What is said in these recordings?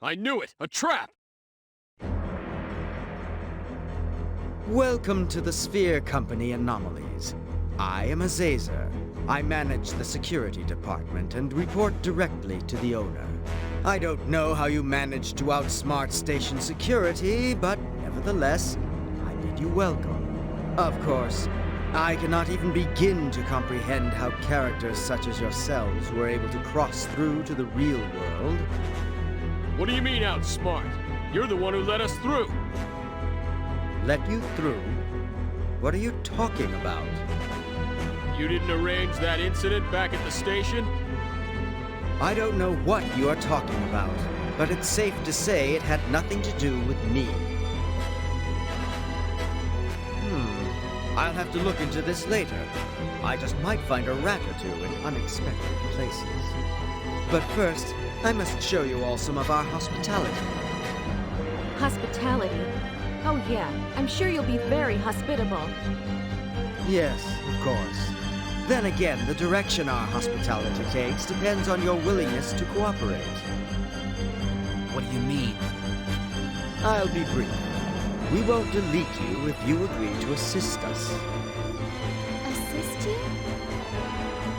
I knew it! A trap! Welcome to the Sphere Company Anomalies. I am Azazer. I manage the security department and report directly to the owner. I don't know how you managed to outsmart station security, but nevertheless, I bid you welcome. Of course, I cannot even begin to comprehend how characters such as yourselves were able to cross through to the real world. What do you mean outsmart? You're the one who let us through! Let you through? What are you talking about? You didn't arrange that incident back at the station? I don't know what you are talking about, but it's safe to say it had nothing to do with me. I'll have to look into this later. I just might find a rat or two in unexpected places. But first, I must show you all some of our hospitality. Hospitality? Oh yeah, I'm sure you'll be very hospitable. Yes, of course. Then again, the direction our hospitality takes depends on your willingness to cooperate. What do you mean? I'll be brief. We won't delete you if you agree to assist us. Assist you?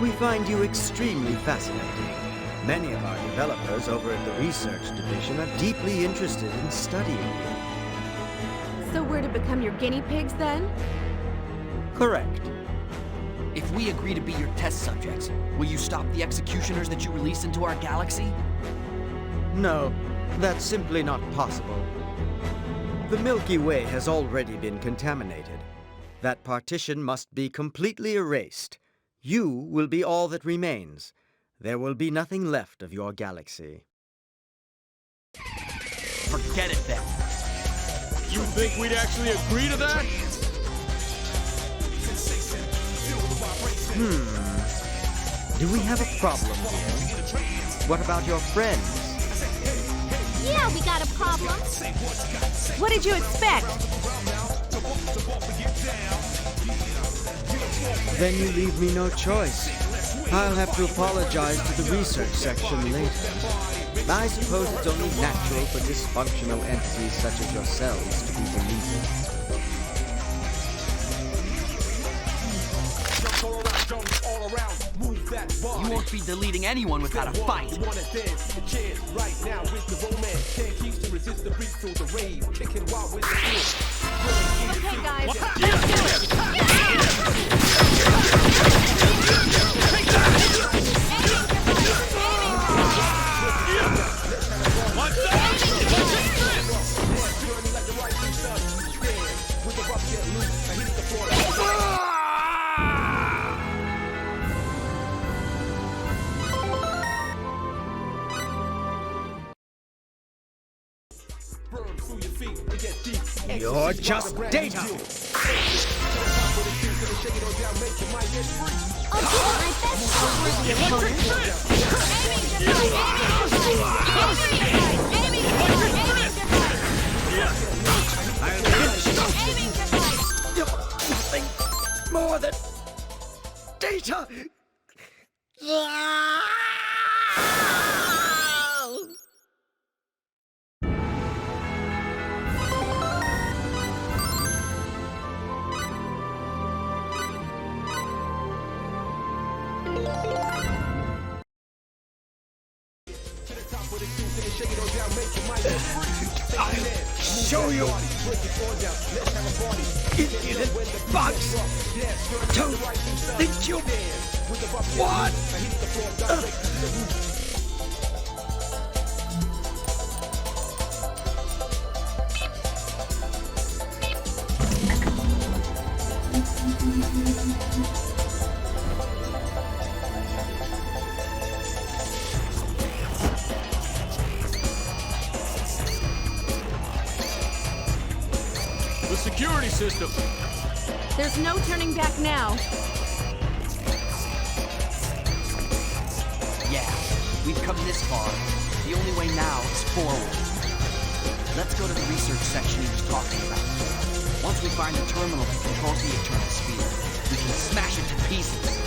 We find you extremely fascinating. Many of our developers over at the research division are deeply interested in studying you. So we're to become your guinea pigs then? Correct. If we agree to be your test subjects, will you stop the executioners that you release into our galaxy? No, that's simply not possible. The Milky Way has already been contaminated. That partition must be completely erased. You will be all that remains. There will be nothing left of your galaxy. Forget it then. You think we'd actually agree to that? Do we have a problem here? What about your friends? Yeah, we got a problem. What did you expect? Then you leave me no choice. I'll have to apologize to the research section later. I suppose it's only natural for dysfunctional entities such as yourselves to be deleted. You won't be deleting anyone without a fight. Okay, guys, let's do it. You're just data! I'll do my best to cover the opponent. Nothing more than data! I'll show you! Impudent bugs! Don't think you want! The security system! There's no turning back now. Yeah, we've come this far. The only way now is forward. Let's go to the research section he was talking about. Once we find the terminal that controls the Eternal Sphere, we can smash it to pieces.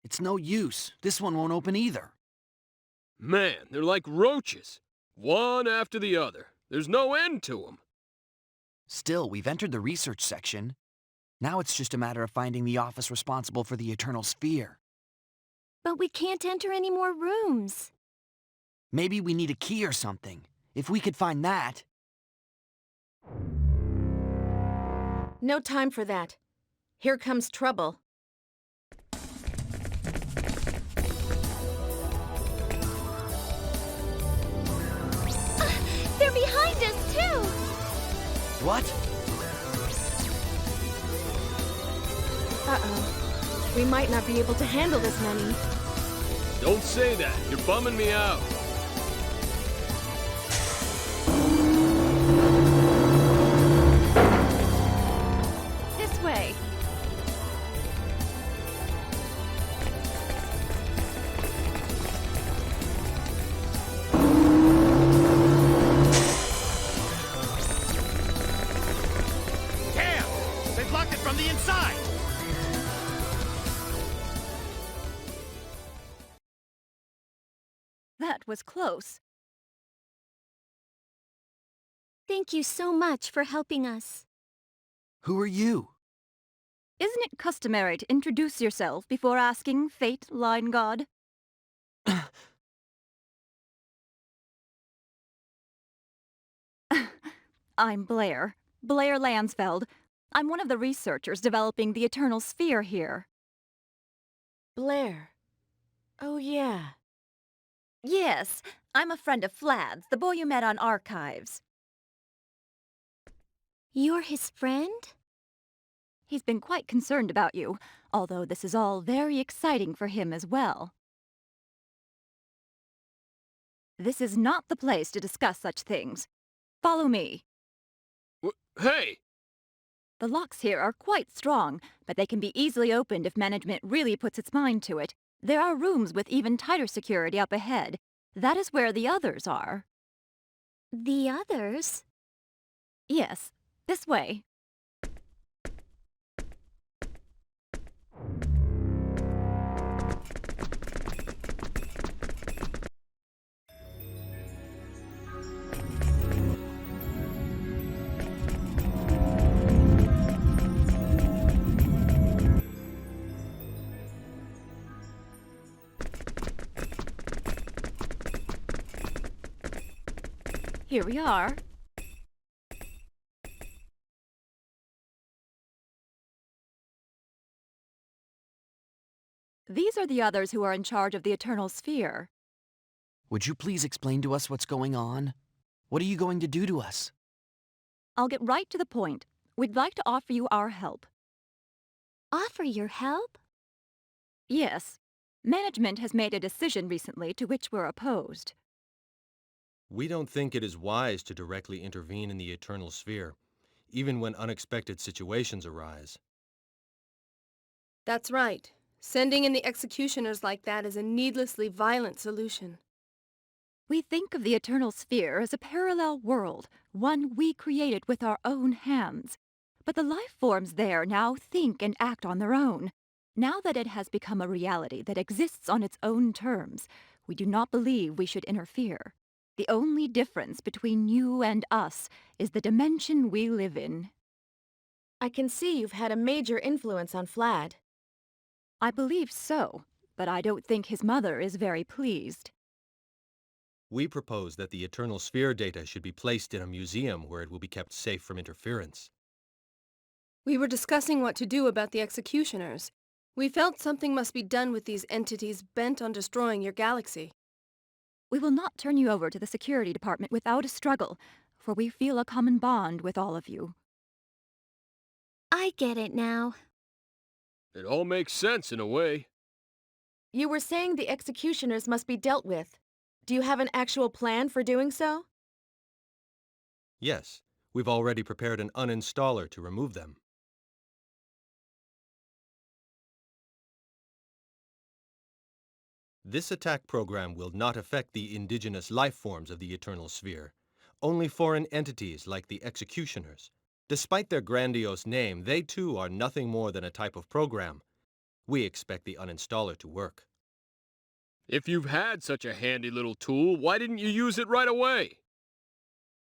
It's no use. This one won't open either. Man, they're like roaches. One after the other. There's no end to them. Still, we've entered the research section. Now it's just a matter of finding the office responsible for the Eternal Sphere. But we can't enter any more rooms. Maybe we need a key or something. If we could find that... No time for that. Here comes trouble. They're behind us, too! What? Uh-oh. We might not be able to handle this many. Don't say that. You're bumming me out. This way. Damn! They've locked it from the inside! That was close. Thank you so much for helping us. Who are you? Isn't it customary to introduce yourself before asking, Fate, Line God? I'm Blair. Blair Lansfeld. I'm one of the researchers developing the Eternal Sphere here. Blair. Oh, yeah. Yes, I'm a friend of Flad's, the boy you met on Arkives. You're his friend? He's been quite concerned about you, although this is all very exciting for him as well. This is not the place to discuss such things. Follow me. Hey! The locks here are quite strong, but they can be easily opened if management really puts its mind to it. There are rooms with even tighter security up ahead. That is where the others are. The others? Yes, this way. Here we are. These are the others who are in charge of the Eternal Sphere. Would you please explain to us what's going on? What are you going to do to us? I'll get right to the point. We'd like to offer you our help. Offer your help? Yes. Management has made a decision recently to which we're opposed. We don't think it is wise to directly intervene in the Eternal Sphere, even when unexpected situations arise. That's right. Sending in the executioners like that is a needlessly violent solution. We think of the Eternal Sphere as a parallel world, one we created with our own hands. But the life forms there now think and act on their own. Now that it has become a reality that exists on its own terms, we do not believe we should interfere. The only difference between you and us is the dimension we live in. I can see you've had a major influence on Flad. I believe so, but I don't think his mother is very pleased. We propose that the Eternal Sphere data should be placed in a museum where it will be kept safe from interference. We were discussing what to do about the executioners. We felt something must be done with these entities bent on destroying your galaxy. We will not turn you over to the security department without a struggle, for we feel a common bond with all of you. I get it now. It all makes sense in a way. You were saying the executioners must be dealt with. Do you have an actual plan for doing so? Yes, we've already prepared an uninstaller to remove them. This attack program will not affect the indigenous life forms of the Eternal Sphere, only foreign entities like the Executioners. Despite their grandiose name, they too are nothing more than a type of program. We expect the uninstaller to work. If you've had such a handy little tool, why didn't you use it right away?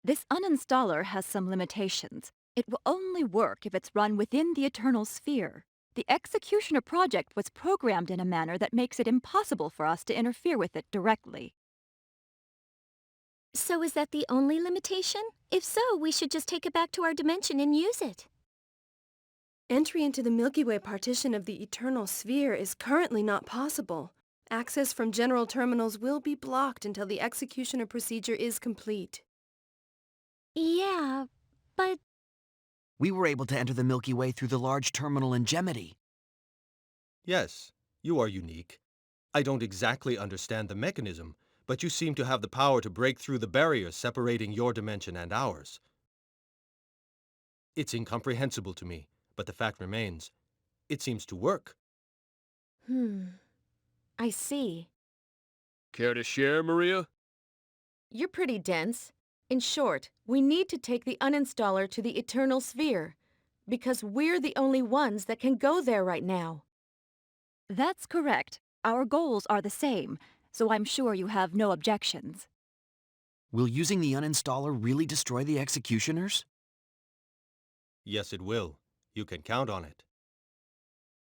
This uninstaller has some limitations. It will only work if it's run within the Eternal Sphere. The Executioner project was programmed in a manner that makes it impossible for us to interfere with it directly. So is that the only limitation? If so, we should just take it back to our dimension and use it. Entry into the Milky Way partition of the Eternal Sphere is currently not possible. Access from general terminals will be blocked until the executioner procedure is complete. Yeah, but... We were able to enter the Milky Way through the large terminal in Gemity. Yes, you are unique. I don't exactly understand the mechanism, but you seem to have the power to break through the barrier separating your dimension and ours. It's incomprehensible to me, but the fact remains, it seems to work. I see. Care to share, Maria? You're pretty dense. In short, we need to take the uninstaller to the Eternal Sphere, because we're the only ones that can go there right now. That's correct. Our goals are the same, so I'm sure you have no objections. Will using the uninstaller really destroy the executioners? Yes, it will. You can count on it.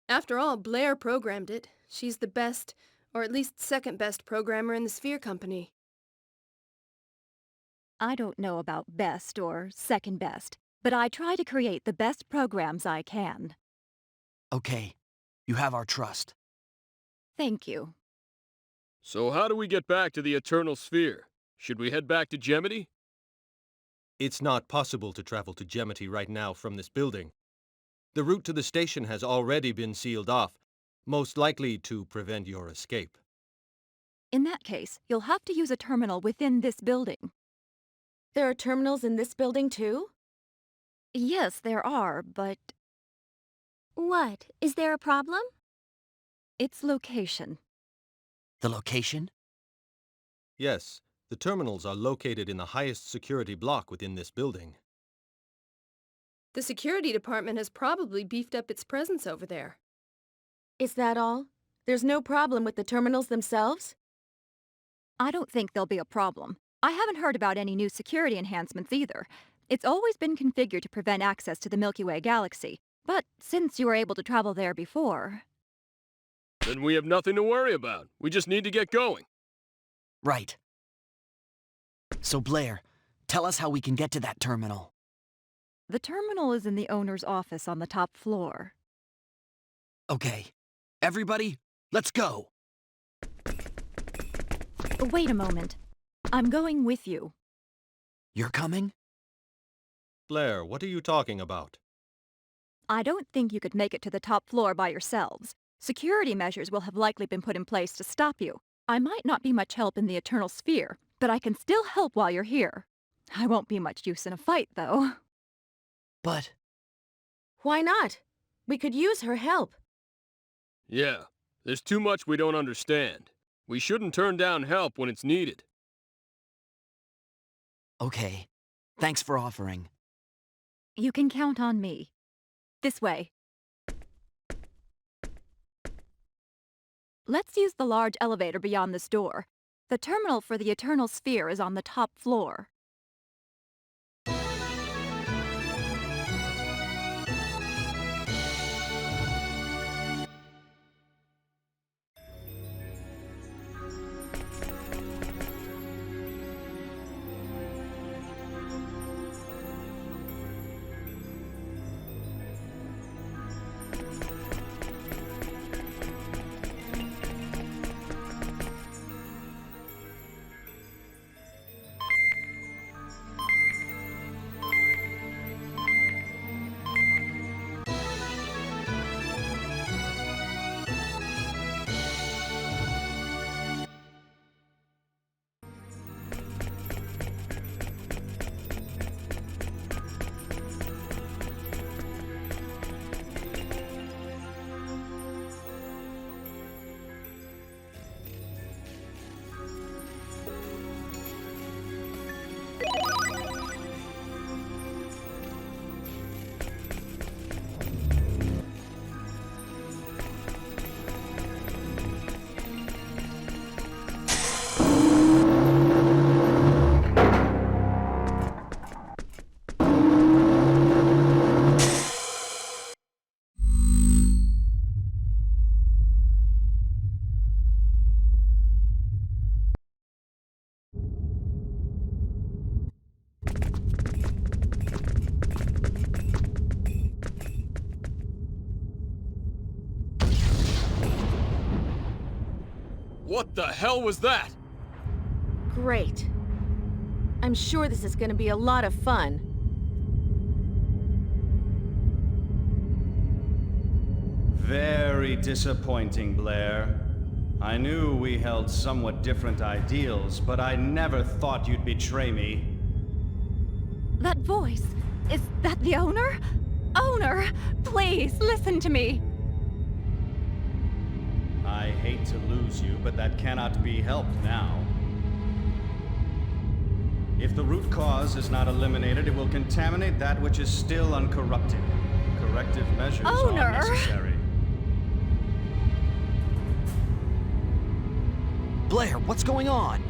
After all, Blair programmed it. She's the best, or at least second best programmer in the Sphere Company. I don't know about best or second best, but I try to create the best programs I can. Okay, you have our trust. Thank you. So how do we get back to the Eternal Sphere? Should we head back to Gemity? It's not possible to travel to Gemity right now from this building. The route to the station has already been sealed off, most likely to prevent your escape. In that case, you'll have to use a terminal within this building. There are terminals in this building too? Yes, there are, but What? Is there a problem? its location. The location? Yes, the terminals are located in the highest security block within this building. The security department has probably beefed up its presence over there. Is that all? There's no problem with the terminals themselves? I don't think there'll be a problem. I haven't heard about any new security enhancements either. It's always been configured to prevent access to the Milky Way galaxy. But since you were able to travel there before... Then we have nothing to worry about. We just need to get going. Right. So Blair, tell us how we can get to that terminal. The terminal is in the owner's office on the top floor. Okay. Everybody, let's go! Wait a moment. I'm going with you. You're coming? Blair, what are you talking about? I don't think you could make it to the top floor by yourselves. Security measures will have likely been put in place to stop you. I might not be much help in the Eternal Sphere, but I can still help while you're here. I won't be much use in a fight, though. But... Why not? We could use her help. Yeah, there's too much we don't understand. We shouldn't turn down help when it's needed. Okay. Thanks for offering. You can count on me. This way. Let's use the large elevator beyond this door. The terminal for the Eternal Sphere is on the top floor. What the hell was that? Great. I'm sure this is gonna be a lot of fun. Very disappointing, Blair. I knew we held somewhat different ideals, but I never thought you'd betray me. That voice, is that the owner? Owner, please listen to me. I hate to lose you, but that cannot be helped now. If the root cause is not eliminated, it will contaminate that which is still uncorrupted. Corrective measures Owner! are necessary. Blair, what's going on?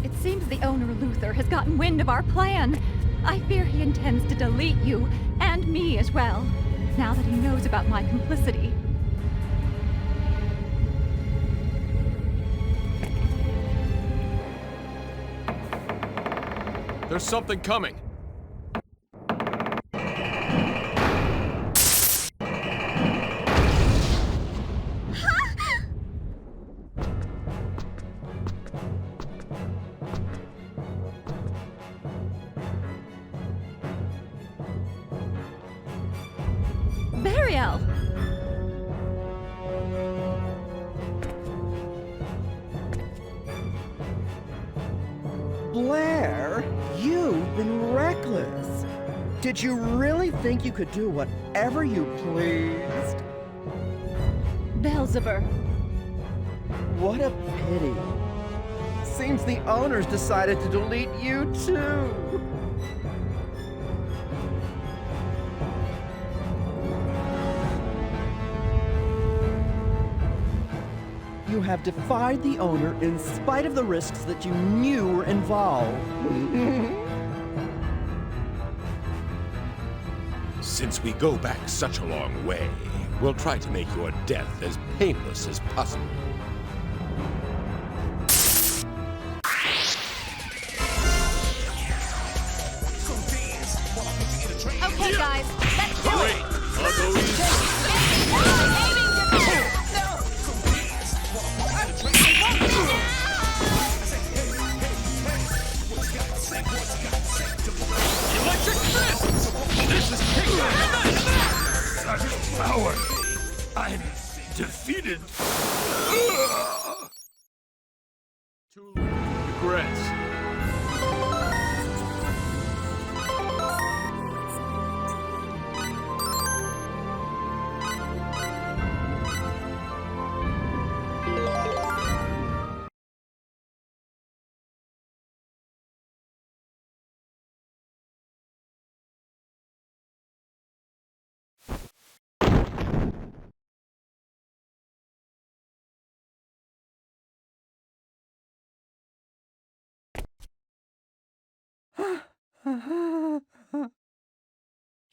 It seems the owner Luther has gotten wind of our plan. I fear he intends to delete you, and me as well, now that he knows about my complicity. There's something coming. Berial! Blair, you've been reckless. Did you really think you could do whatever you pleased? Belzeber. What a pity. Seems the owners decided to delete you too. You have defied the owner in spite of the risks that you knew were involved. Since we go back such a long way, we'll try to make your death as painless as possible. Okay, guys, let's do Great! it! I'll go easy. Electric fist! This is Such power! I'm defeated. too late. Regrets.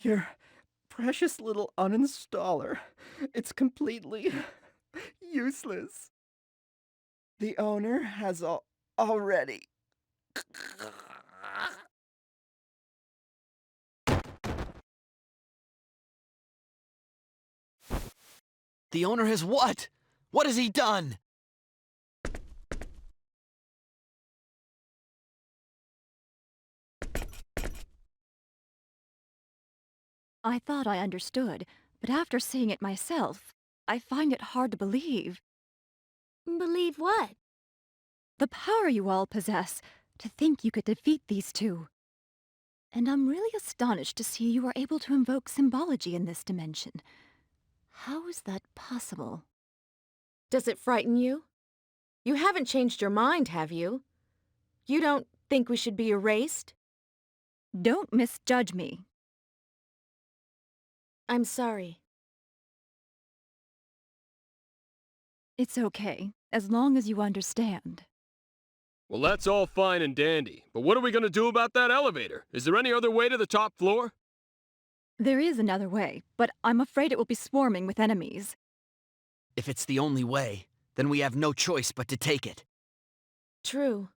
Your precious little uninstaller. It's completely useless. The owner has already. The owner has what? What has he done? I thought I understood, but after seeing it myself, I find it hard to believe. Believe what? The power you all possess, to think you could defeat these two. And I'm really astonished to see you are able to invoke symbology in this dimension. How is that possible? Does it frighten you? You haven't changed your mind, have you? You don't think we should be erased? Don't misjudge me. I'm sorry. It's okay, as long as you understand. Well, that's all fine and dandy, but what are we gonna do about that elevator? Is there any other way to the top floor? There is another way, but I'm afraid it will be swarming with enemies. If it's the only way, then we have no choice but to take it. True.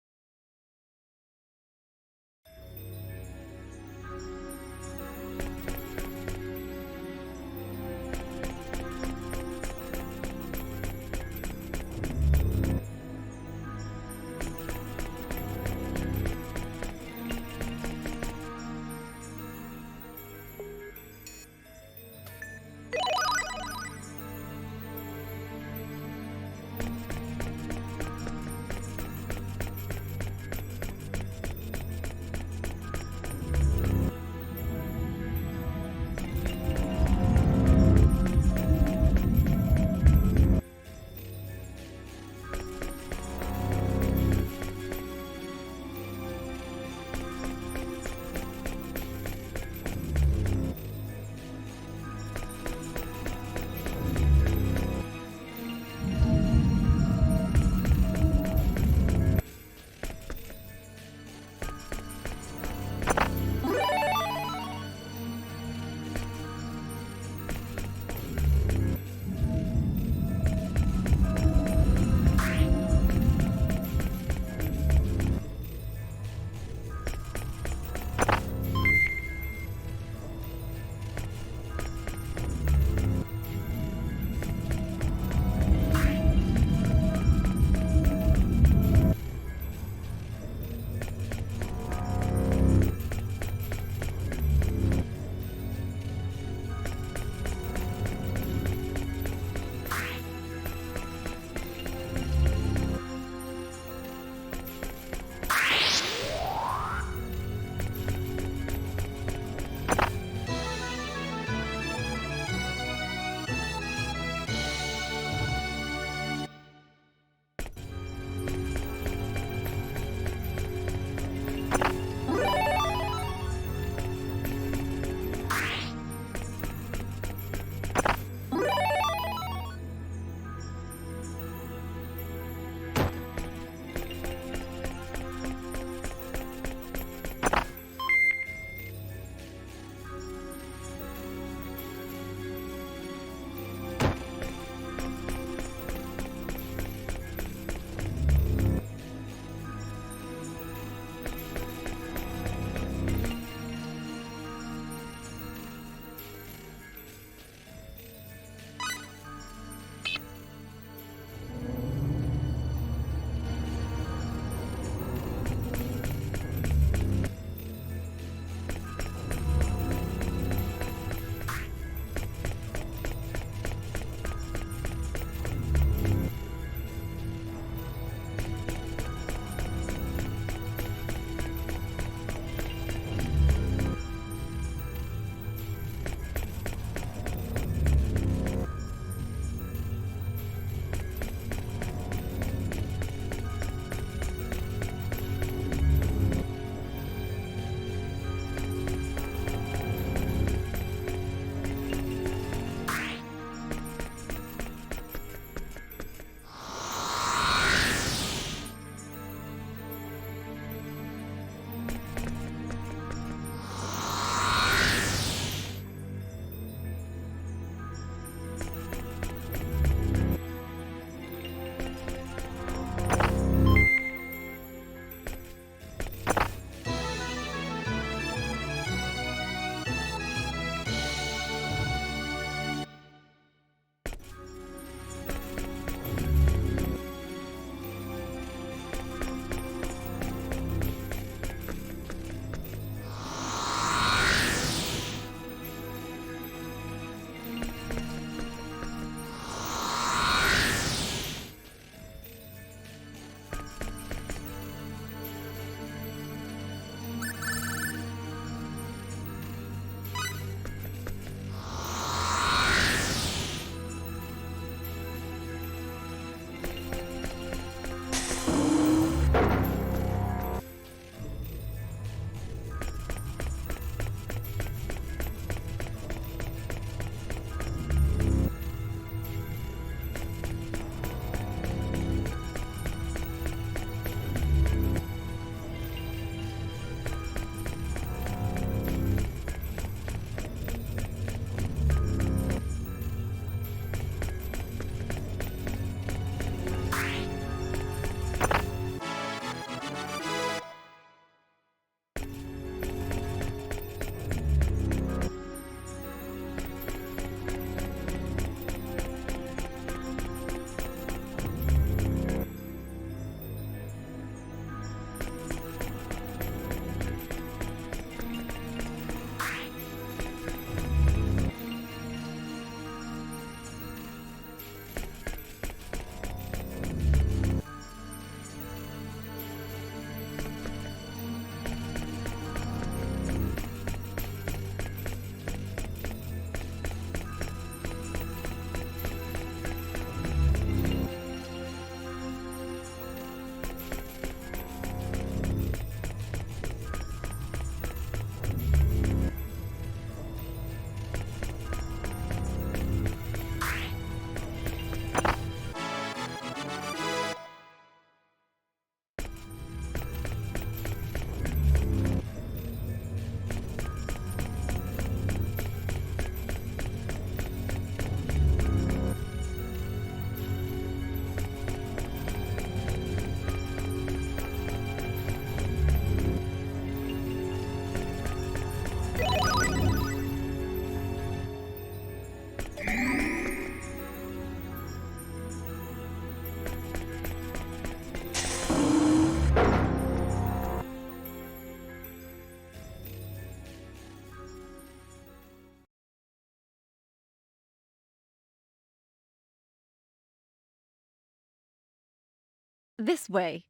This way.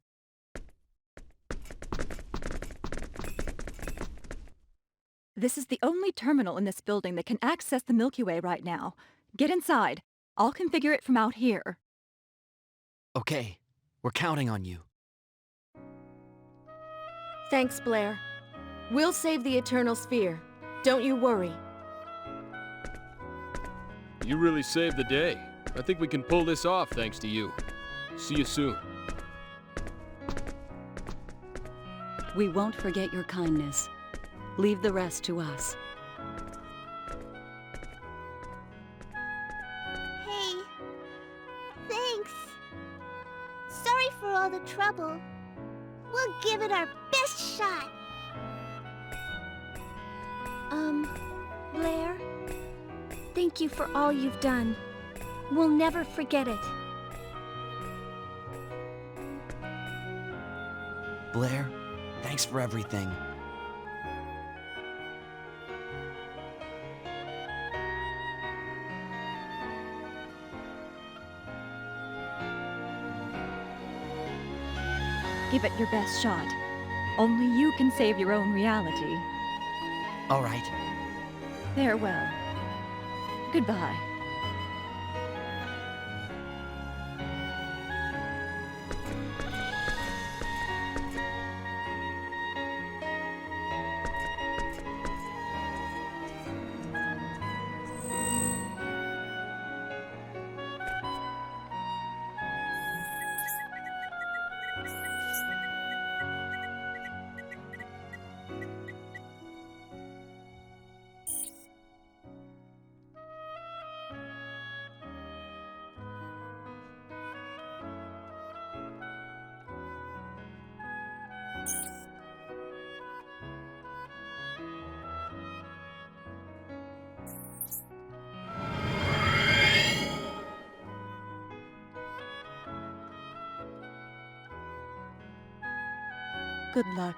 This is the only terminal in this building that can access the Milky Way right now. Get inside. I'll configure it from out here. Okay, we're counting on you. Thanks, Blair. We'll save the Eternal Sphere. Don't you worry. You really saved the day. I think we can pull this off thanks to you. See you soon. We won't forget your kindness. Leave the rest to us. Hey. Thanks. Sorry for all the trouble. We'll give it our best shot. Blair? Thank you for all you've done. We'll never forget it. Blair, thanks for everything. Give it your best shot. Only you can save your own reality. All right. Farewell. Goodbye. Good luck.